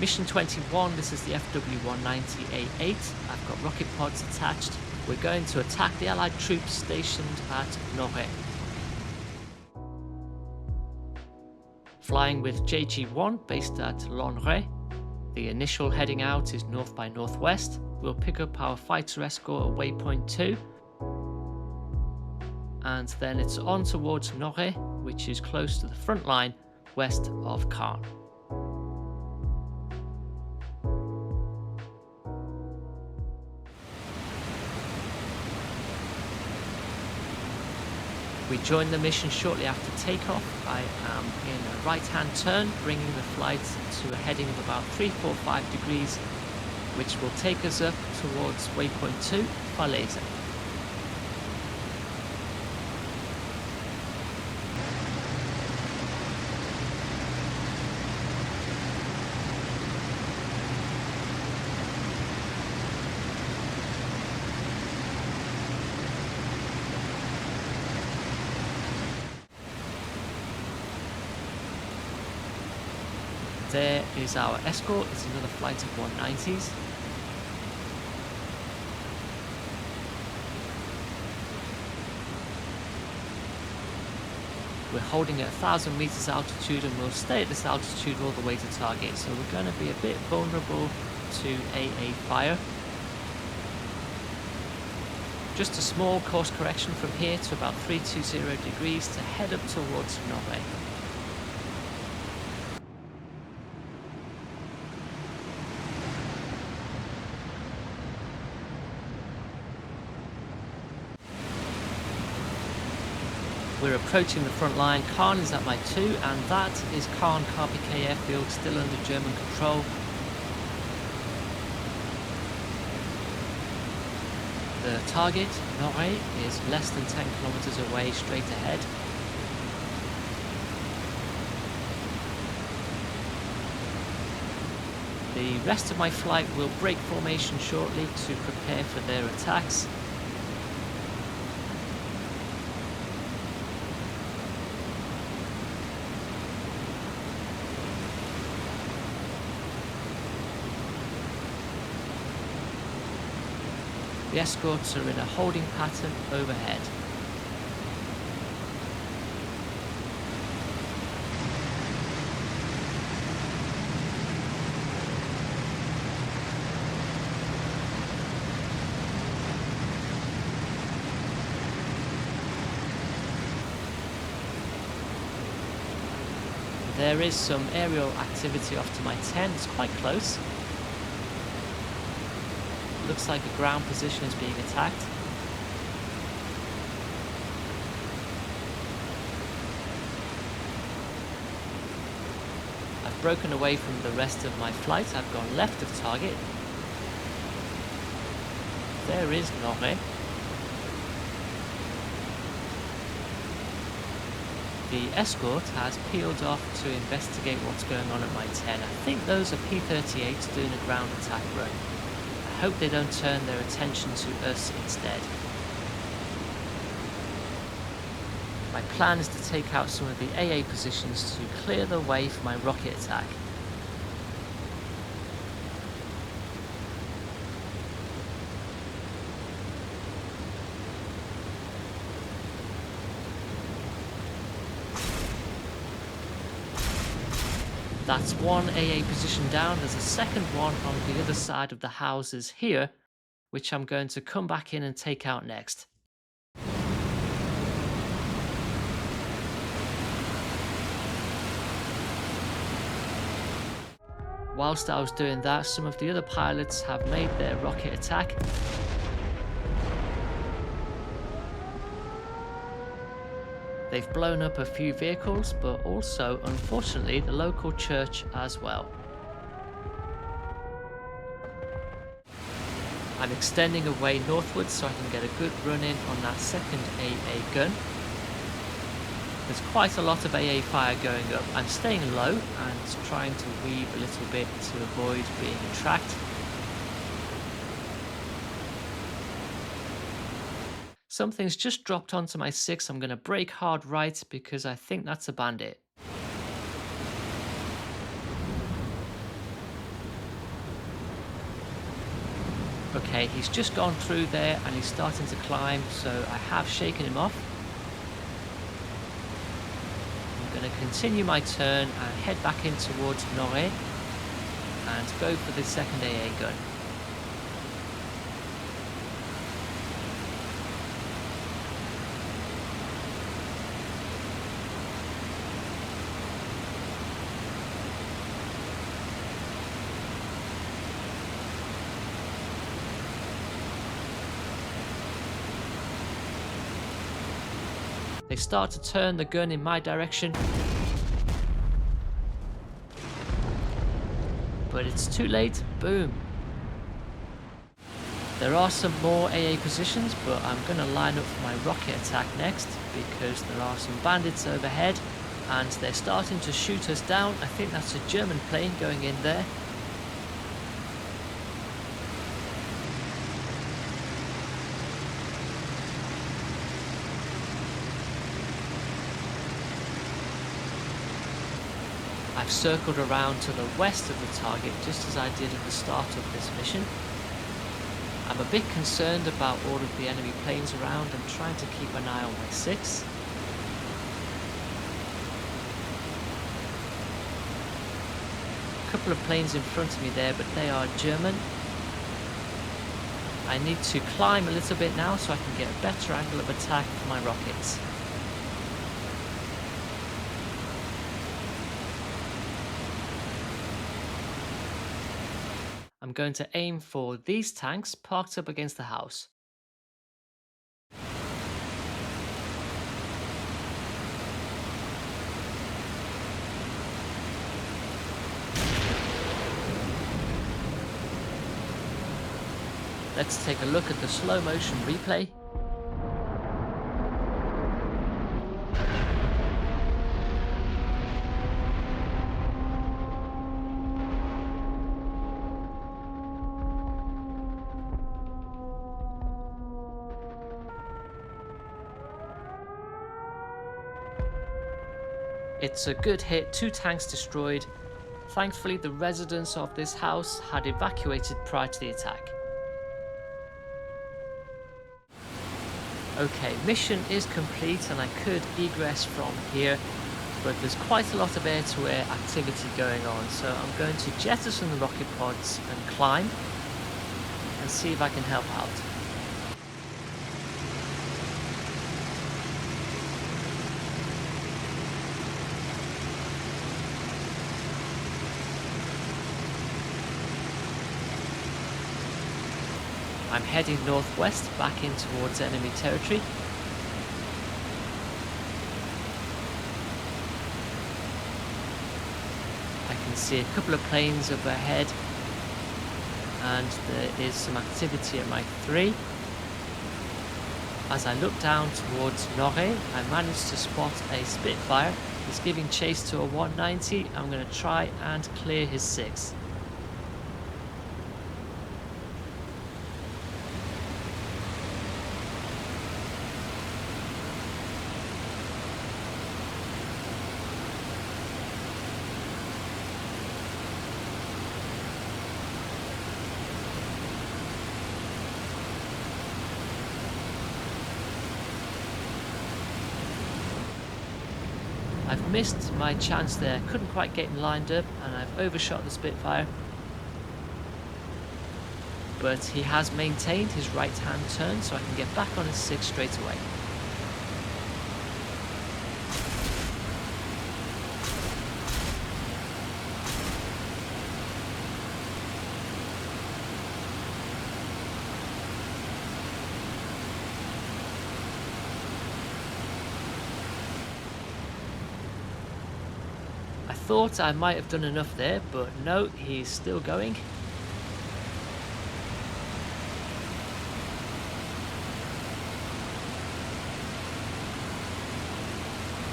Mission 21, this is the FW-190 A-8. I've got rocket pods attached. We're going to attack the Allied troops stationed at Norrey. Flying with JG-1 based at Lonrai. The initial heading out is north by northwest. We'll pick up our fighter escort at waypoint 2. And then it's on towards Norrey, which is close to the front line west of Caen. We join the mission shortly after takeoff. I am in a right-hand turn, bringing the flight to a heading of about 345 degrees, which will take us up towards waypoint 2, Falaise. There is our escort. It's another flight of 190s. We're holding at 1,000 meters altitude and we'll stay at this altitude all the way to target. So we're going to be a bit vulnerable to AA fire. Just a small course correction from here to about 320 degrees to head up towards Norrey. We're approaching the front line. Caen is at my 2, and that is Caen KPK airfield, still under German control. The target, Norrey, is less than 10 kilometers away, straight ahead. The rest of my flight will break formation shortly to prepare for their attacks. The escorts are in a holding pattern overhead. There is some aerial activity off to my 10, it's quite close. Looks like a ground position is being attacked. I've broken away from the rest of my flight. I've gone left of target. There is Norrey. The escort has peeled off to investigate what's going on at my 10. I think those are P-38s doing a ground attack run. I hope they don't turn their attention to us instead. My plan is to take out some of the AA positions to clear the way for my rocket attack. That's one AA position down. There's a second one on the other side of the houses here, which I'm going to come back in and take out next. Whilst I was doing that, some of the other pilots have made their rocket attack. They've blown up a few vehicles, but also, unfortunately, the local church as well. I'm extending away northwards so I can get a good run in on that second AA gun. There's quite a lot of AA fire going up. I'm staying low and trying to weave a little bit to avoid being tracked. Something's just dropped onto my 6. I'm going to brake hard right because I think that's a bandit. Okay, he's just gone through there and he's starting to climb, so I have shaken him off. I'm going to continue my turn and head back in towards Norrey and go for the second AA gun. They start to turn the gun in my direction, but it's too late. Boom. There are some more AA positions, but I'm going to line up for my rocket attack next because there are some bandits overhead and they're starting to shoot us down. I think that's a German plane going in there. I've circled around to the west of the target just as I did at the start of this mission. I'm a bit concerned about all of the enemy planes around and trying to keep an eye on my 6. A couple of planes in front of me there, but they are German. I need to climb a little bit now so I can get a better angle of attack for my rockets. I'm going to aim for these tanks parked up against the house. Let's take a look at the slow motion replay. It's a good hit, 2 tanks destroyed. Thankfully, the residents of this house had evacuated prior to the attack. Okay, mission is complete and I could egress from here, but there's quite a lot of air-to-air activity going on, so I'm going to jettison the rocket pods and climb and see if I can help out. I'm heading northwest back in towards enemy territory. I can see a couple of planes up ahead and there is some activity at my 3. As I look down towards Norrey, I managed to spot a Spitfire. He's giving chase to a 190. I'm going to try and clear his 6. I've missed my chance there, couldn't quite get him lined up and I've overshot the Spitfire. But he has maintained his right hand turn so I can get back on his 6 straight away. I thought I might have done enough there, but no, he's still going.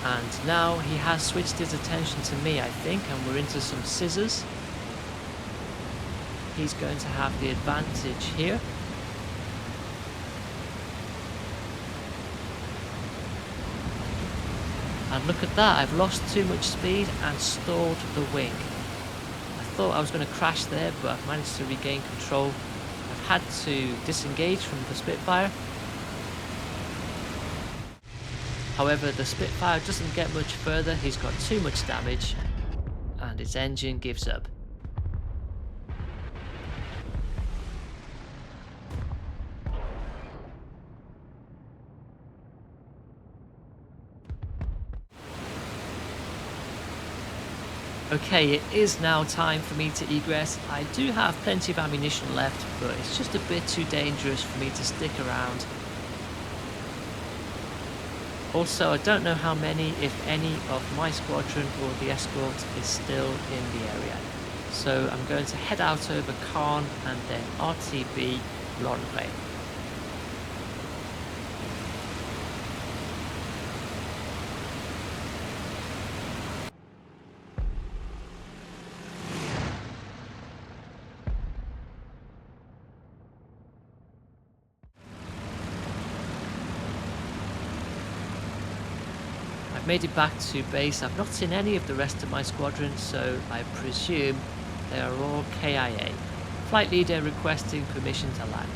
And now he has switched his attention to me, I think, and we're into some scissors. He's going to have the advantage here. And look at that, I've lost too much speed and stalled the wing. I thought I was going to crash there, but I've managed to regain control. I've had to disengage from the Spitfire. However, the Spitfire doesn't get much further, he's got too much damage and his engine gives up. Okay, it is now time for me to egress. I do have plenty of ammunition left, but it's just a bit too dangerous for me to stick around. Also, I don't know how many, if any, of my squadron or the escort is still in the area. So I'm going to head out over Caen and then RTB Lonrai. I've made it back to base. I've not seen any of the rest of my squadron, so I presume they are all KIA. Flight leader requesting permission to land.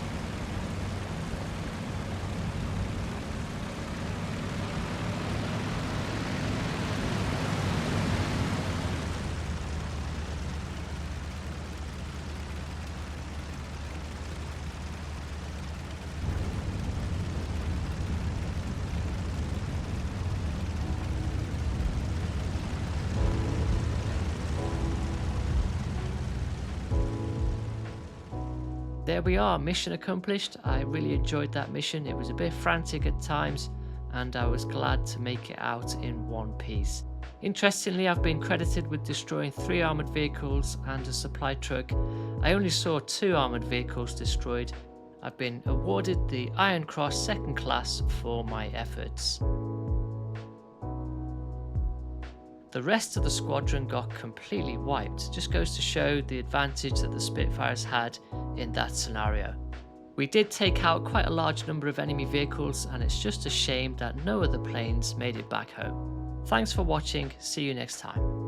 There we are, mission accomplished. I really enjoyed that mission. It was a bit frantic at times and I was glad to make it out in one piece. Interestingly, I've been credited with destroying 3 armoured vehicles and a supply truck. I only saw 2 armoured vehicles destroyed. I've been awarded the Iron Cross 2nd class for my efforts. The rest of the squadron got completely wiped. Just goes to show the advantage that the Spitfires had in that scenario. We did take out quite a large number of enemy vehicles and it's just a shame that no other planes made it back home. Thanks for watching, see you next time.